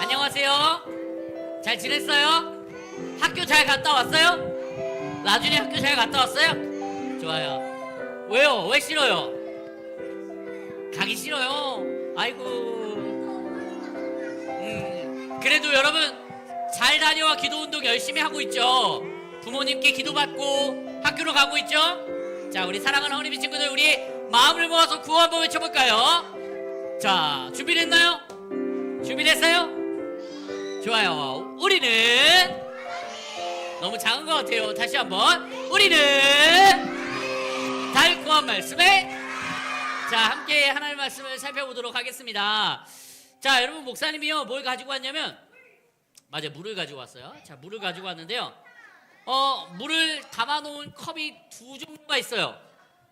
안녕하세요. 잘 지냈어요? 학교 잘 갔다 왔어요? 나중에 학교 잘 갔다 왔어요? 좋아요. 왜요? 왜 싫어요? 가기 싫어요? 아이고. 그래도 여러분 잘 다녀와 기도운동 열심히 하고 있죠? 부모님께 기도받고 학교로 가고 있죠? 자, 우리 사랑하는 어린이 친구들, 우리 마음을 모아서 구호 한번 외쳐볼까요? 자, 준비됐나요? 준비됐어요? 좋아요. 우리는 너무 작은 것 같아요. 다시 한번. 우리는 달콤한 말씀에 자, 함께 하나님의 말씀을 살펴보도록 하겠습니다. 자, 여러분, 목사님이요 뭘 가지고 왔냐면 맞아요, 물을 가지고 왔어요. 자, 물을 가지고 왔는데요, 물을 담아놓은 컵이 두 종류가 있어요.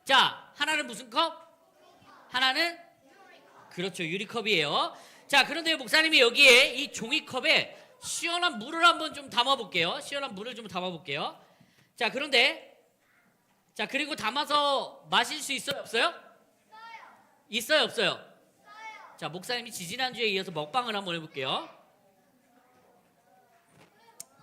자, 하나는 무슨 컵? 하나는 그렇죠, 유리컵이에요. 자, 그런데 목사님이 여기에 이 종이컵에 시원한 물을 한번 좀 담아볼게요. 시원한 물을 좀 담아볼게요. 자, 그런데 자, 그리고 담아서 마실 수 있어요, 없어요? 있어요, 없어요? 자, 목사님이 지지난주에 이어서 먹방을 한번 해볼게요.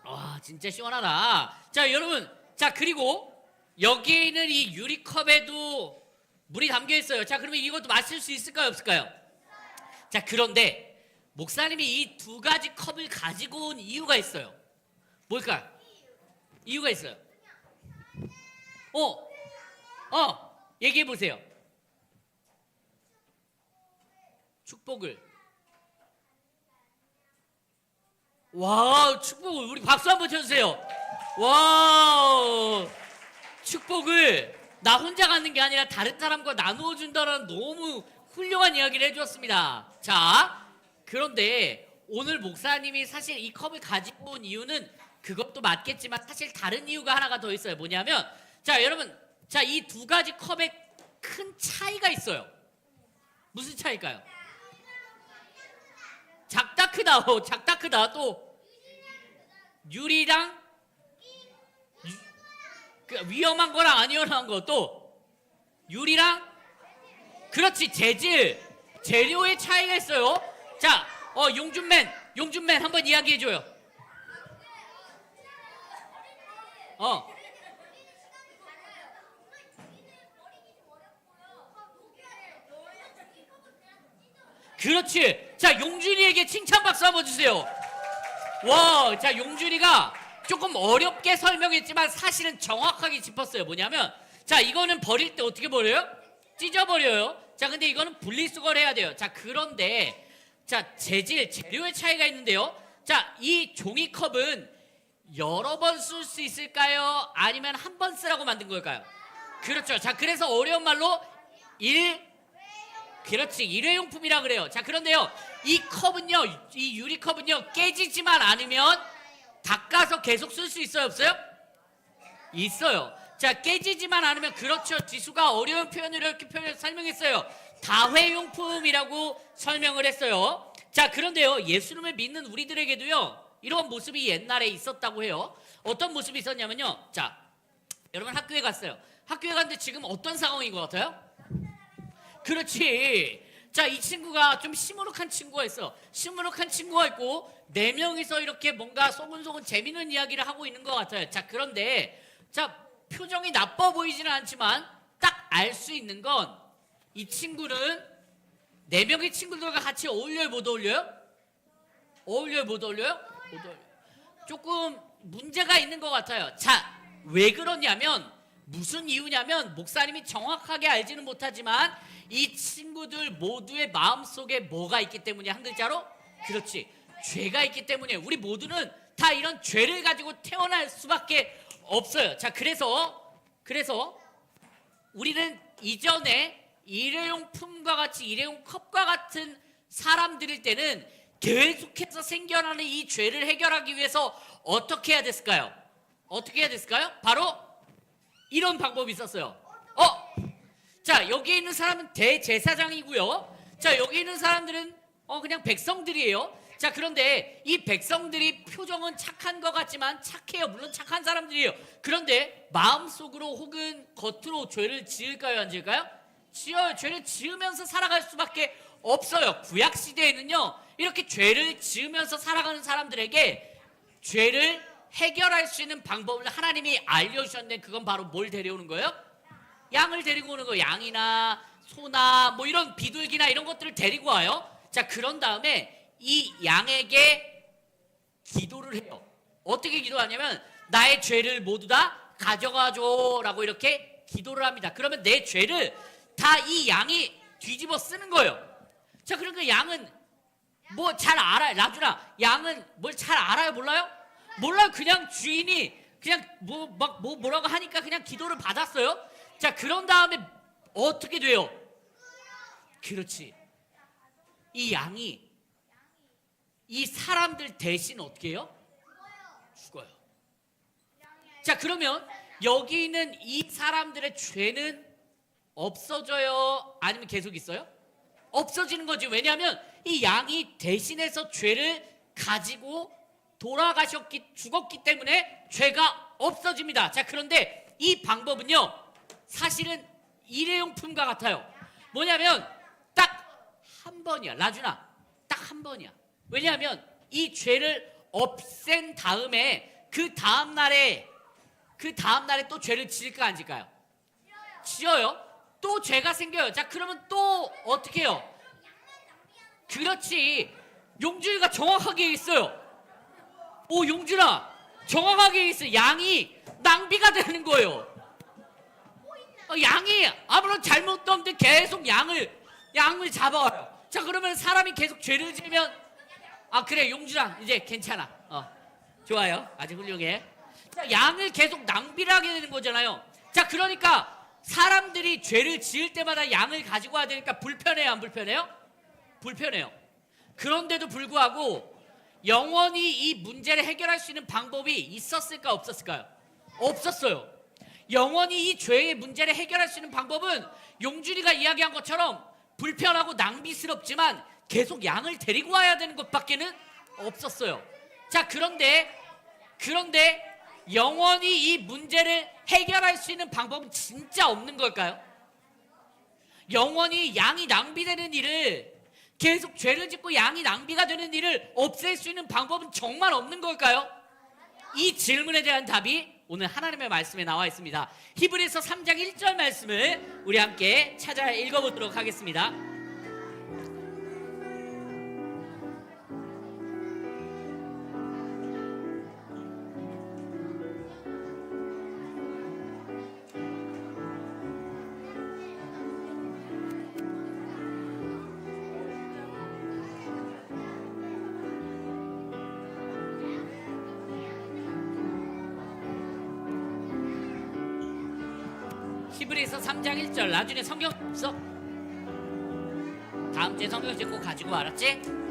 와, 진짜 시원하다. 자, 여러분, 자, 그리고 여기에 있는 이 유리컵에도 물이 담겨 있어요. 자, 그러면 이것도 마실 수 있을까요, 없을까요? 자, 그런데 목사님이 이 두 가지 컵을 가지고 온 이유가 있어요. 뭘까요? 이유가 있어요. 얘기해 보세요. 축복을. 와, 축복을. 우리 박수 한번 쳐주세요. 와, 축복을 나 혼자 갖는 게 아니라 다른 사람과 나누어 준다는 너무 훌륭한 이야기를 해주었습니다. 자, 그런데 오늘 목사님이 사실 이 컵을 가지고 온 이유는 그것도 맞겠지만 사실 다른 이유가 하나가 더 있어요. 뭐냐면, 자, 여러분, 자, 이 두 가지 컵에 큰 차이가 있어요. 무슨 차이일까요? 작다 크다. 작다 크다. 또 유리랑 위험한 거랑 안 위험한 거. 또 유리랑 그렇지, 재료의 차이가 있어요. 자, 용준맨 한번 이야기해줘요. 그렇지. 자, 용준이에게 칭찬 박수 한번 주세요. 와, 자, 용준이가 조금 어렵게 설명했지만 사실은 정확하게 짚었어요. 뭐냐면, 자, 이거는 버릴 때 어떻게 버려요? 찢어버려요. 자, 근데 이거는 분리수거를 해야 돼요. 자, 그런데 자, 재료의 차이가 있는데요. 자, 이 종이컵은 여러 번 쓸 수 있을까요? 아니면 한 번 쓰라고 만든 걸까요? 그렇죠. 자, 그래서 어려운 말로 그렇지, 일회용품이라 그래요. 자, 그런데요, 이 컵은요, 이 유리컵은요, 깨지지만 않으면 닦아서 계속 쓸 수 있어요, 없어요? 있어요. 자, 깨지지만 않으면, 그렇죠, 지수가 어려운 표현을 이렇게 설명했어요. 다회용품이라고 설명을 했어요. 자, 그런데요, 예수님을 믿는 우리들에게도요, 이런 모습이 옛날에 있었다고 해요. 어떤 모습이 있었냐면요, 자, 여러분 학교에 갔어요. 학교에 갔는데 지금 어떤 상황인 것 같아요? 그렇지. 자, 이 친구가 좀 시무룩한 친구가 있어. 시무룩한 친구가 있고 네 명이서 이렇게 뭔가 소근소근 재밌는 이야기를 하고 있는 것 같아요. 자, 그런데 자, 표정이 나빠 보이지는 않지만 딱 알 수 있는 건 이 친구는 네 명의 친구들과 같이 어울려요, 못 어울려요? 어울려요, 못 어울려요? 못 어울려요. 조금 문제가 있는 것 같아요. 자, 왜 그러냐면, 무슨 이유냐면, 목사님이 정확하게 알지는 못하지만 이 친구들 모두의 마음속에 뭐가 있기 때문에, 한 글자로? 그렇지, 죄가 있기 때문에 우리 모두는 다 이런 죄를 가지고 태어날 수밖에 없어요. 자, 그래서 우리는 이전에 일회용품과 같이 일회용 컵과 같은 사람들일 때는 계속해서 생겨나는 이 죄를 해결하기 위해서 어떻게 해야 됐을까요? 어떻게 해야 됐을까요? 바로 이런 방법이 있었어요. 자, 여기 있는 사람은 대제사장이고요. 자, 여기 있는 사람들은 그냥 백성들이에요. 자, 그런데 이 백성들이 표정은 착한 것 같지만 착해요. 물론 착한 사람들이에요. 그런데 마음속으로 혹은 겉으로 죄를 지을까요, 안 지을까요? 지어요. 죄를 지으면서 살아갈 수밖에 없어요. 구약 시대에는요, 이렇게 죄를 지으면서 살아가는 사람들에게 죄를 해결할 수 있는 방법을 하나님이 알려주셨는데, 그건 바로 뭘 데려오는 거예요? 양을 데리고 오는 거예요. 양이나 소나 뭐 이런 비둘기나 이런 것들을 데리고 와요. 자, 그런 다음에 이 양에게 기도를 해요. 어떻게 기도하냐면, 나의 죄를 모두 다 가져가줘 라고 이렇게 기도를 합니다. 그러면 내 죄를 다 이 양이 뒤집어 쓰는 거예요. 자, 그러니까 양은 뭐 잘 알아요. 라주나, 양은 뭘 잘 알아요? 몰라요? 몰라요. 그냥 주인이 그냥 뭐라고 하니까 그냥 기도를 받았어요. 자, 그런 다음에 어떻게 돼요? 그렇지, 이 양이 이 사람들 대신 어떻게 해요? 죽어요. 자, 그러면 여기 있는 이 사람들의 죄는 없어져요? 아니면 계속 있어요? 없어지는 거지. 왜냐하면 이 양이 대신해서 죄를 가지고 죽었기 때문에 죄가 없어집니다. 자, 그런데 이 방법은요, 사실은 일회용품과 같아요. 뭐냐면 딱 한 번이야. 라주나, 딱 한 번이야. 왜냐하면 이 죄를 없앤 다음에 그 다음날에 또 죄를 지을까 안 지을까요? 지어요. 또 죄가 생겨요. 자, 그러면 또 어떻게 해요? 그렇지, 용준이가 정확하게 있어요. 오, 용준아, 정확하게 있어. 양이 낭비가 되는 거예요. 양이 아무런 잘못도 없는데 계속 양을 잡아와요. 자, 그러면 사람이 계속 죄를 지으면, 아, 그래, 용준아, 이제 괜찮아. 좋아요. 아주 훌륭해. 자, 양을 계속 낭비를 하게 되는 거잖아요. 자, 그러니까 사람들이 죄를 지을 때마다 양을 가지고 와야 되니까 불편해요, 안 불편해요? 불편해요. 그런데도 불구하고 영원히 이 문제를 해결할 수 있는 방법이 있었을까, 없었을까요? 없었어요. 영원히 이 죄의 문제를 해결할 수 있는 방법은 용준이가 이야기한 것처럼 불편하고 낭비스럽지만 계속 양을 데리고 와야 되는 것밖에는 없었어요. 자, 그런데 영원히 이 문제를 해결할 수 있는 방법은 진짜 없는 걸까요? 영원히 양이 낭비되는 일을, 계속 죄를 짓고 양이 낭비가 되는 일을 없앨 수 있는 방법은 정말 없는 걸까요? 이 질문에 대한 답이 오늘 하나님의 말씀에 나와 있습니다. 히브리서 3장 1절 말씀을 우리 함께 찾아 읽어보도록 하겠습니다. 히브리서 3장 1절. 나중에 성경 없어? 다음 주에 성경책 꼭 가지고 와, 알았지?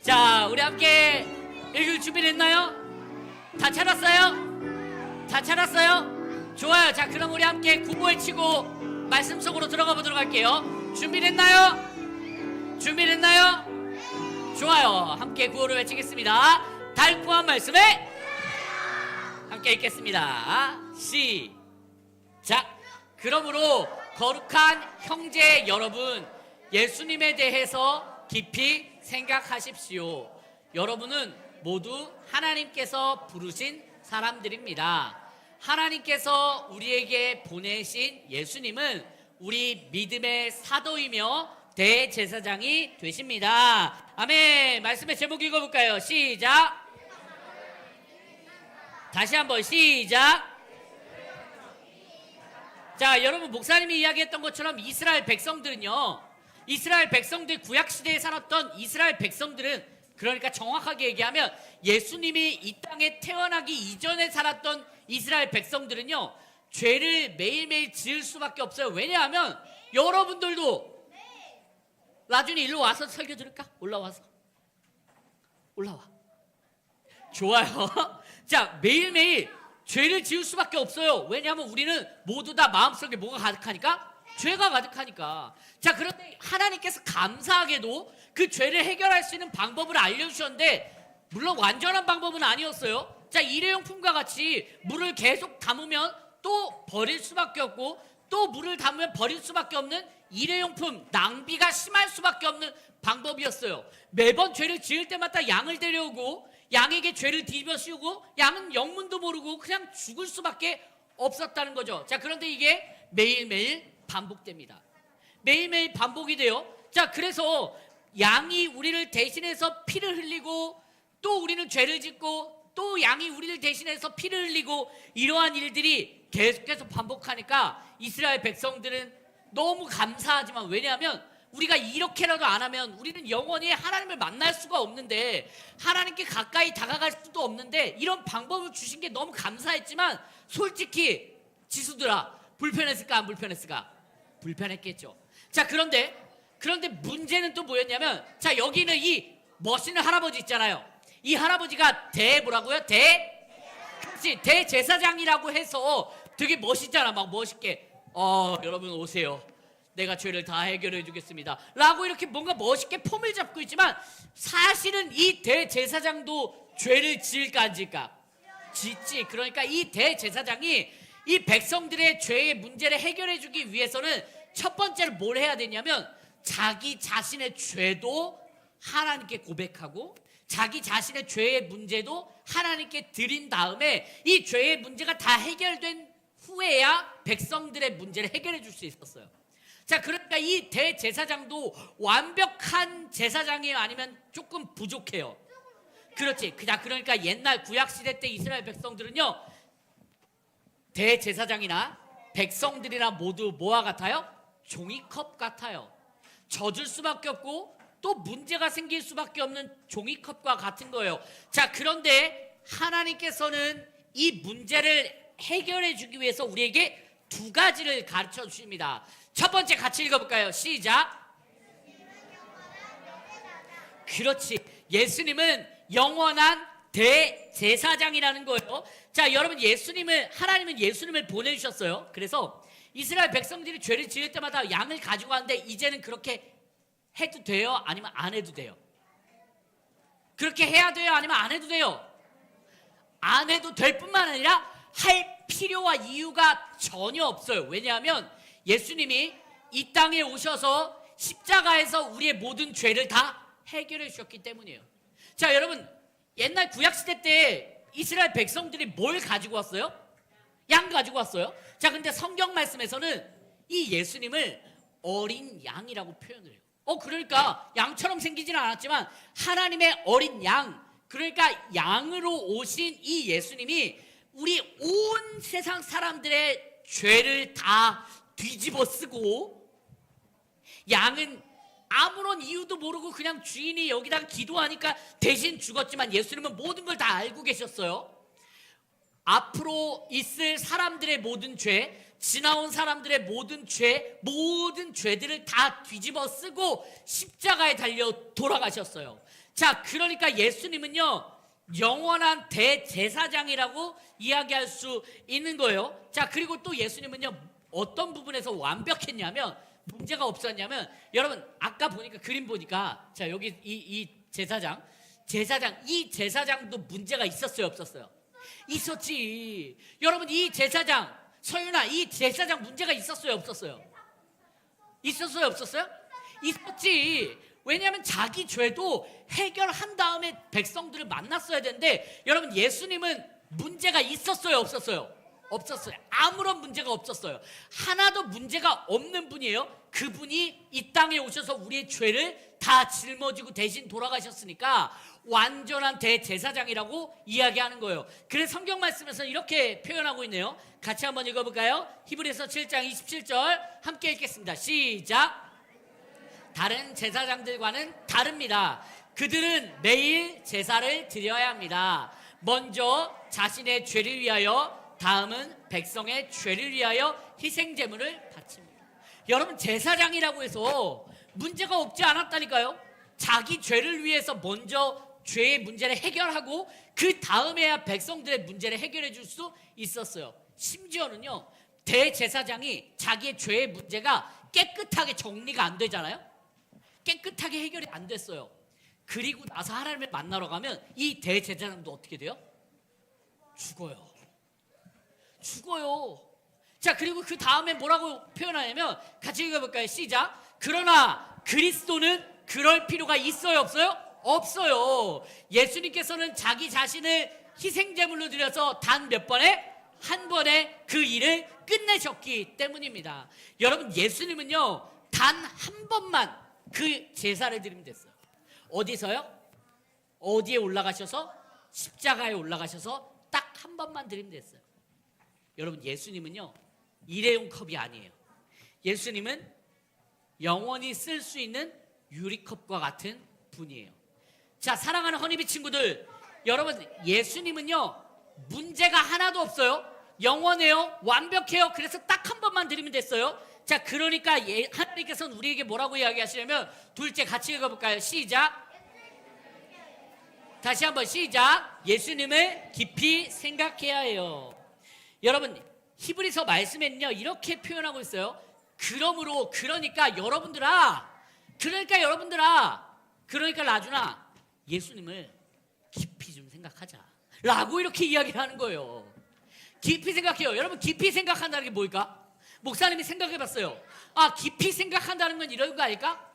자, 우리 함께 읽을 준비됐나요? 다 찾았어요? 다 찾았어요? 좋아요. 자, 그럼 우리 함께 구호에 치고 말씀 속으로 들어가 보도록 할게요. 준비됐나요? 준비됐나요? 좋아요. 함께 구호를 외치겠습니다. 달콤한 말씀에 함께 읽겠습니다. 시작. 그러므로 거룩한 형제 여러분, 예수님에 대해서 깊이 생각하십시오. 여러분은 모두 하나님께서 부르신 사람들입니다. 하나님께서 우리에게 보내신 예수님은 우리 믿음의 사도이며 대제사장이 되십니다. 아멘. 말씀의 제목 읽어볼까요? 시작. 다시 한번 시작. 자, 여러분, 목사님이 이야기했던 것처럼 이스라엘 백성들은요, 이스라엘 백성들, 구약시대에 살았던 이스라엘 백성들은, 그러니까 정확하게 얘기하면 예수님이 이 땅에 태어나기 이전에 살았던 이스라엘 백성들은요, 죄를 매일매일 지을 수밖에 없어요. 왜냐하면 여러분들도 나중에 일로 와서 설교 들을까? 올라와. 좋아요. 자, 매일매일 죄를 지을 수밖에 없어요. 왜냐하면 우리는 모두 다 마음속에 뭐가 가득하니까? 죄가 가득하니까. 자, 그런데 하나님께서 감사하게도 그 죄를 해결할 수 있는 방법을 알려주셨는데, 물론 완전한 방법은 아니었어요. 자, 일회용품과 같이 물을 계속 담으면 또 버릴 수밖에 없고, 또 물을 담으면 버릴 수밖에 없는 일회용품, 낭비가 심할 수밖에 없는 방법이었어요. 매번 죄를 지을 때마다 양을 데려오고 양에게 죄를 뒤집어 씌우고 양은 영문도 모르고 그냥 죽을 수밖에 없었다는 거죠. 자, 그런데 이게 매일매일 반복됩니다. 매일매일 반복이 돼요. 자, 그래서 양이 우리를 대신해서 피를 흘리고, 또 우리는 죄를 짓고, 또 양이 우리를 대신해서 피를 흘리고, 이러한 일들이 계속해서 반복하니까 이스라엘 백성들은 너무 감사하지만, 왜냐하면 우리가 이렇게라도 안 하면 우리는 영원히 하나님을 만날 수가 없는데, 하나님께 가까이 다가갈 수도 없는데, 이런 방법을 주신 게 너무 감사했지만, 솔직히 지수들아, 불편했을까 안 불편했을까? 불편했겠죠. 자, 그런데 문제는 또 뭐였냐면, 자, 여기는 이 멋있는 할아버지 있잖아요. 이 할아버지가 그렇지, 대제사장이라고 해서 되게 멋있잖아. 막 멋있게 여러분 오세요, 내가 죄를 다 해결해 주겠습니다 라고 이렇게 뭔가 멋있게 폼을 잡고 있지만, 사실은 이 대제사장도 죄를 지을까 안 지을까? 짓지. 그러니까 이 대제사장이 이 백성들의 죄의 문제를 해결해 주기 위해서는 첫 번째로 뭘 해야 되냐면, 자기 자신의 죄도 하나님께 고백하고 자기 자신의 죄의 문제도 하나님께 드린 다음에 이 죄의 문제가 다 해결된 후에야 백성들의 문제를 해결해 줄 수 있었어요. 자, 그러니까 이 대제사장도 완벽한 제사장이에요? 아니면 조금 부족해요? 그렇지. 그러니까 옛날 구약시대 때 이스라엘 백성들은요, 대제사장이나 백성들이나 모두 뭐와 같아요? 종이컵 같아요. 젖을 수밖에 없고 또 문제가 생길 수밖에 없는 종이컵과 같은 거예요. 자, 그런데 하나님께서는 이 문제를 해결해 주기 위해서 우리에게 두 가지를 가르쳐 주십니다. 첫 번째 같이 읽어볼까요? 시작. 그렇지. 예수님은 영원한 대제사장이라는 거예요. 자, 여러분, 하나님은 예수님을 보내주셨어요. 그래서 이스라엘 백성들이 죄를 지을 때마다 양을 가지고 왔는데, 이제는 그렇게 해도 돼요? 아니면 안 해도 돼요? 그렇게 해야 돼요? 아니면 안 해도 돼요? 안 해도 될 뿐만 아니라 할 필요와 이유가 전혀 없어요. 왜냐하면 예수님이 이 땅에 오셔서 십자가에서 우리의 모든 죄를 다 해결해 주셨기 때문이에요. 자, 여러분, 옛날 구약시대 때 이스라엘 백성들이 뭘 가지고 왔어요? 양 가지고 왔어요. 자, 근데 성경 말씀에서는 이 예수님을 어린 양이라고 표현을 해요. 그러니까 양처럼 생기지는 않았지만 하나님의 어린 양, 그러니까 양으로 오신 이 예수님이 우리 온 세상 사람들의 죄를 다 뒤집어 쓰고, 양은 아무런 이유도 모르고 그냥 주인이 여기다가 기도하니까 대신 죽었지만, 예수님은 모든 걸 다 알고 계셨어요. 앞으로 있을 사람들의 모든 죄, 지나온 사람들의 모든 죄들을 다 뒤집어 쓰고 십자가에 달려 돌아가셨어요. 자, 그러니까 예수님은요, 영원한 대제사장이라고 이야기할 수 있는 거예요. 자, 그리고 또 예수님은요, 어떤 부분에서 완벽했냐면, 문제가 없었냐면, 여러분 아까 보니까 그림 보니까, 자, 여기 이 제사장 이 제사장도 문제가 있었어요, 없었어요? 있었지. 여러분, 이 제사장, 서윤아, 이 제사장 문제가 있었어요, 없었어요? 있었어요, 없었어요? 있었지. 왜냐하면 자기 죄도 해결한 다음에 백성들을 만났어야 되는데, 여러분, 예수님은 문제가 있었어요, 없었어요? 없었어요. 아무런 문제가 없었어요. 하나도 문제가 없는 분이에요. 그분이 이 땅에 오셔서 우리의 죄를 다 짊어지고 대신 돌아가셨으니까 완전한 대제사장이라고 이야기하는 거예요. 그래서 성경 말씀에서 이렇게 표현하고 있네요. 같이 한번 읽어볼까요? 히브리서 7장 27절 함께 읽겠습니다. 시작. 다른 제사장들과는 다릅니다. 그들은 매일 제사를 드려야 합니다. 먼저 자신의 죄를 위하여 다음은 백성의 죄를 위하여 희생제물을 바칩니다. 여러분, 제사장이라고 해서 문제가 없지 않았다니까요. 자기 죄를 위해서 먼저 죄의 문제를 해결하고 그 다음에야 백성들의 문제를 해결해 줄 수 있었어요. 심지어는요, 대제사장이 자기의 죄의 문제가 깨끗하게 정리가 안 되잖아요. 깨끗하게 해결이 안 됐어요. 그리고 나서 하나님을 만나러 가면 이 대제사장도 어떻게 돼요? 죽어요. 자, 그리고 그 다음에 뭐라고 표현하냐면 같이 읽어볼까요? 시작. 그러나 그리스도는 그럴 필요가 있어요, 없어요? 없어요. 예수님께서는 자기 자신을 희생제물로 드려서 단 몇 번에? 한 번에 그 일을 끝내셨기 때문입니다. 여러분, 예수님은요 단 한 번만 그 제사를 드리면 됐어요. 어디서요? 어디에 올라가셔서? 십자가에 올라가셔서 딱 한 번만 드리면 됐어요. 여러분, 예수님은요 일회용 컵이 아니에요. 예수님은 영원히 쓸 수 있는 유리컵과 같은 분이에요. 자, 사랑하는 허니비 친구들, 여러분, 예수님은요 문제가 하나도 없어요. 영원해요. 완벽해요. 그래서 딱 한 번만 드리면 됐어요. 자, 그러니까 하나님께서는 우리에게 뭐라고 이야기하시냐면, 둘째 같이 읽어볼까요? 시작. 다시 한번 시작. 예수님을 깊이 생각해야 해요. 여러분, 히브리서 말씀에는요 이렇게 표현하고 있어요. 그러니까 여러분들아, 그러니까 라준아, 예수님을 깊이 좀 생각하자 라고 이렇게 이야기를 하는 거예요. 깊이 생각해요. 여러분, 깊이 생각한다는 게 뭘까? 목사님이 생각해봤어요. 깊이 생각한다는 건 이런 거 아닐까?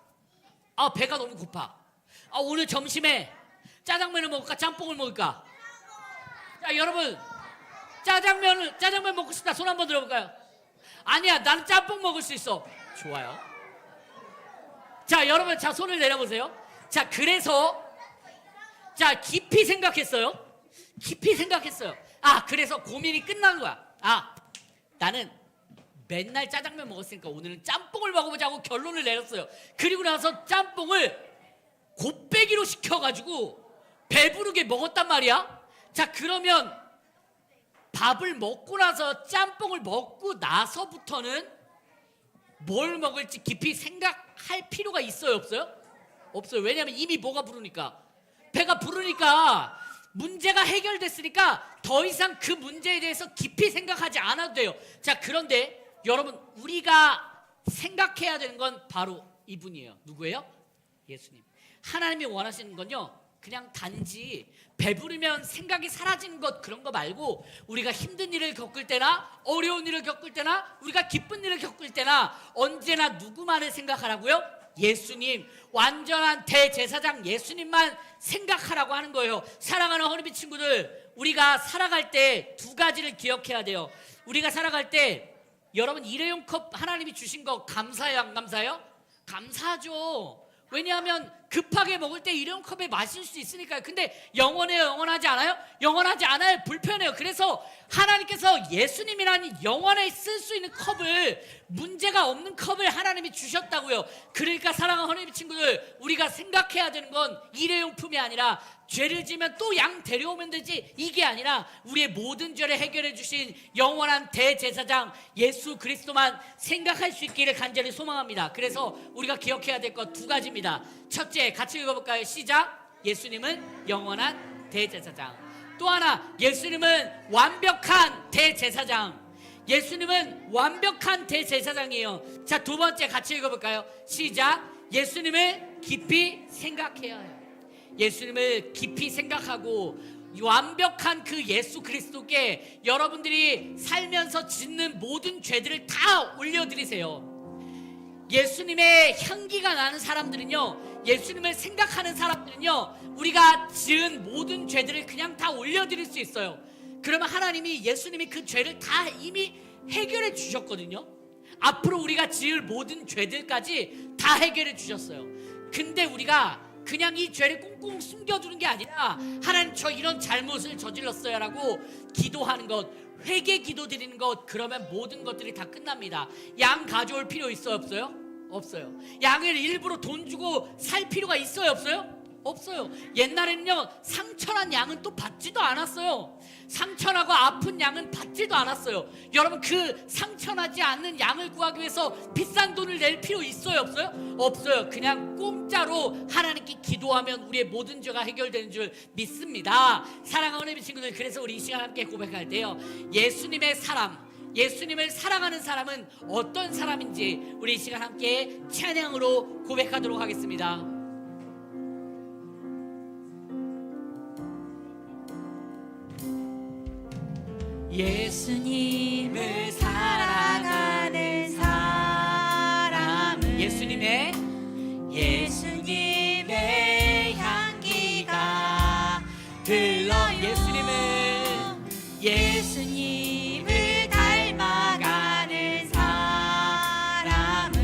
배가 너무 고파. 오늘 점심에 짜장면을 먹을까? 짬뽕을 먹을까? 자, 여러분, 짜장면 먹고 싶다. 손 한번 들어볼까요? 아니야, 나는 짬뽕 먹을 수 있어. 좋아요. 자, 여러분, 자, 손을 내려보세요. 자, 그래서 깊이 생각했어요. 그래서 고민이 끝난 거야. 나는 맨날 짜장면 먹었으니까 오늘은 짬뽕을 먹어보자고 결론을 내렸어요. 그리고 나서 짬뽕을 곱빼기로 시켜가지고 배부르게 먹었단 말이야. 자, 그러면 밥을 먹고 나서 짬뽕을 먹고 나서부터는 뭘 먹을지 깊이 생각할 필요가 있어요, 없어요? 없어요. 왜냐하면 이미 뭐가 부르니까, 배가 부르니까, 문제가 해결됐으니까 더 이상 그 문제에 대해서 깊이 생각하지 않아도 돼요. 자, 그런데 여러분, 우리가 생각해야 되는 건 바로 이분이에요. 누구예요? 예수님. 하나님이 원하시는 건요, 그냥 단지 배부르면 생각이 사라지는 것, 그런 거 말고, 우리가 힘든 일을 겪을 때나 어려운 일을 겪을 때나 우리가 기쁜 일을 겪을 때나 언제나 누구만을 생각하라고요? 예수님, 완전한 대제사장 예수님만 생각하라고 하는 거예요. 사랑하는 허니비 친구들, 우리가 살아갈 때 두 가지를 기억해야 돼요. 우리가 살아갈 때, 여러분, 일회용 컵 하나님이 주신 거 감사해요, 안 감사해요? 감사하죠. 왜냐하면 급하게 먹을 때 일회용 컵에 마실 수 있으니까요. 근데 영원해요, 영원하지 않아요? 영원하지 않아요, 불편해요. 그래서 하나님께서 예수님이라는 영원에 쓸 수 있는 컵을, 문제가 없는 컵을 하나님이 주셨다고요. 그러니까 사랑하는 하나님의 친구들, 우리가 생각해야 되는 건 일회용품이 아니라, 죄를 지면 또 양 데려오면 되지, 이게 아니라 우리의 모든 죄를 해결해 주신 영원한 대제사장 예수 그리스도만 생각할 수 있기를 간절히 소망합니다. 그래서 우리가 기억해야 될 것 두 가지입니다. 첫째, 같이 읽어볼까요? 시작. 예수님은 영원한 대제사장. 또 하나, 예수님은 완벽한 대제사장. 예수님은 완벽한 대제사장이에요. 자, 두 번째 같이 읽어볼까요? 시작. 예수님을 깊이 생각해야 해요. 예수님을 깊이 생각하고 완벽한 그 예수 그리스도께 여러분들이 살면서 짓는 모든 죄들을 다 올려드리세요. 예수님의 향기가 나는 사람들은요, 예수님을 생각하는 사람들은요, 우리가 지은 모든 죄들을 그냥 다 올려드릴 수 있어요. 그러면 하나님이, 예수님이 그 죄를 다 이미 해결해 주셨거든요. 앞으로 우리가 지을 모든 죄들까지 다 해결해 주셨어요. 근데 우리가 그냥 이 죄를 꽁꽁 숨겨두는 게 아니라, 하나님, 저 이런 잘못을 저질렀어요 라고 기도하는 것, 회개 기도 드리는 것, 그러면 모든 것들이 다 끝납니다. 양 가져올 필요 있어요, 없어요? 없어요. 양을 일부러 돈 주고 살 필요가 있어요, 없어요? 없어요. 옛날에는요, 상처난 양은 또 받지도 않았어요. 상처나고 아픈 양은 받지도 않았어요. 여러분, 그 상처나지 않는 양을 구하기 위해서 비싼 돈을 낼 필요 있어요, 없어요? 없어요. 그냥 공짜로 하나님께 기도하면 우리의 모든 죄가 해결되는 줄 믿습니다. 사랑하는 우리 친구들, 그래서 우리 이 시간 함께 고백할 때요, 예수님의 사랑, 예수님을 사랑하는 사람은 어떤 사람인지 우리 이 시간 함께 찬양으로 고백하도록 하겠습니다. 예수님을 사랑하는 사람은 예수님의 향기가 들러 예수님을 닮아가는 사람은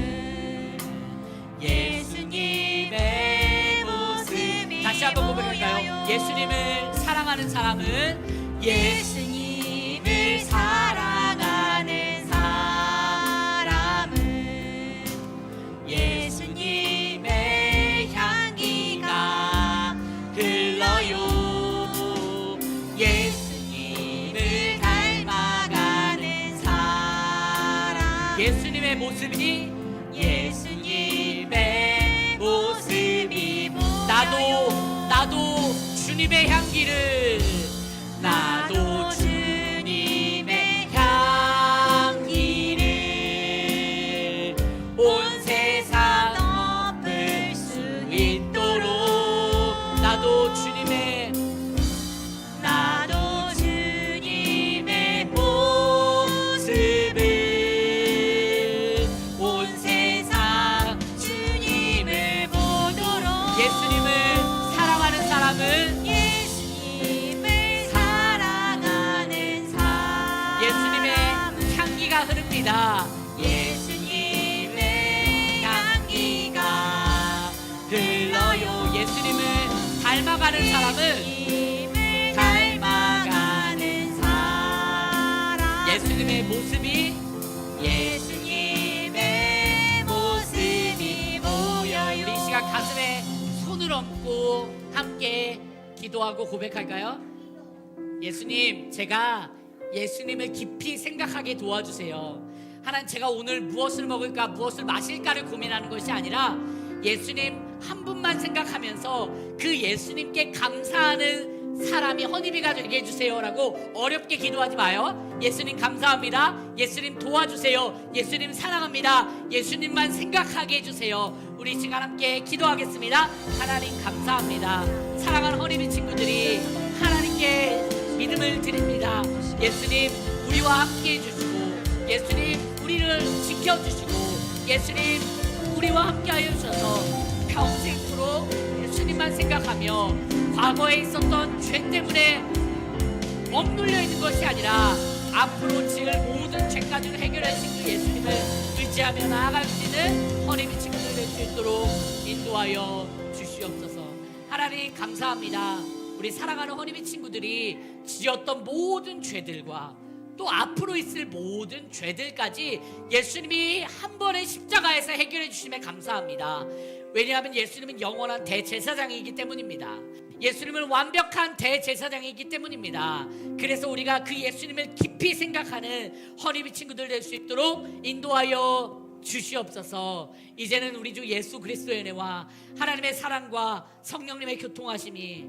예수님의 모습이 다시 한번 고백할까요? 예수님을 사랑하는 사람은 예수님을 사랑하는 사람은 예수님의 향기가 흘러요. 예수님을 닮아가는 사람, 예수님의 모습이 나도 주님의 향기를 나도 주님의 향기를 온 세상 덮을 수 있도록 나도 주님의 모습을 온 세상 주님을 보도록 예수님을 사랑하는 사람은 예수님의 향기가 흐릅니다. 예수님의 향기가 흘러요. 예수님을 닮아가는 사람은 예수님의 모습이 보여요. 우리 이 시간 가슴에 손을 얹고 함께 기도하고 고백할까요? 예수님, 제가 예수님을 깊이 생각하게 도와주세요. 하나님, 제가 오늘 무엇을 먹을까 무엇을 마실까를 고민하는 것이 아니라 예수님 한 분만 생각하면서 그 예수님께 감사하는 사람이 허니비가 되게 해주세요라고 어렵게 기도하지 마요. 예수님 감사합니다. 예수님 도와주세요. 예수님 사랑합니다. 예수님만 생각하게 해주세요. 우리 이 시간 함께 기도하겠습니다. 하나님 감사합니다. 사랑하는 허니비 친구들이 하나님께 믿음을 드립니다. 예수님 우리와 함께 해주시고, 예수님 우리를 지켜주시고, 예수님 우리와 함께 하여 주셔서 평생토록 예수님만 생각하며 과거에 있었던 죄 때문에 억눌려 있는 것이 아니라 앞으로 지을 모든 죄까지를 해결하신 그 예수님을 의지하며 나아갈 수 있는 허니비 친구들 될 수 있도록 인도하여 주시옵소서. 하나님 감사합니다. 우리 사랑하는 허니비 친구들이 지었던 모든 죄들과 또 앞으로 있을 모든 죄들까지 예수님이 한 번의 십자가에서 해결해 주심에 감사합니다. 왜냐하면 예수님은 영원한 대제사장이기 때문입니다. 예수님은 완벽한 대제사장이기 때문입니다. 그래서 우리가 그 예수님을 깊이 생각하는 허니비 친구들 될 수 있도록 인도하여 주시옵소서. 이제는 우리 주 예수 그리스도의 은혜와 하나님의 사랑과 성령님의 교통하심이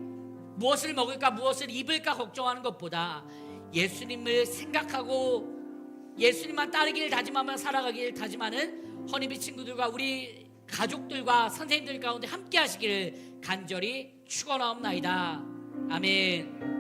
무엇을 먹을까 무엇을 입을까 걱정하는 것보다 예수님을 생각하고 예수님만 따르기를 다짐하며 살아가기를 다짐하는 허니비 친구들과 우리 가족들과 선생님들 가운데 함께 하시기를 간절히 축원하옵나이다. 아멘.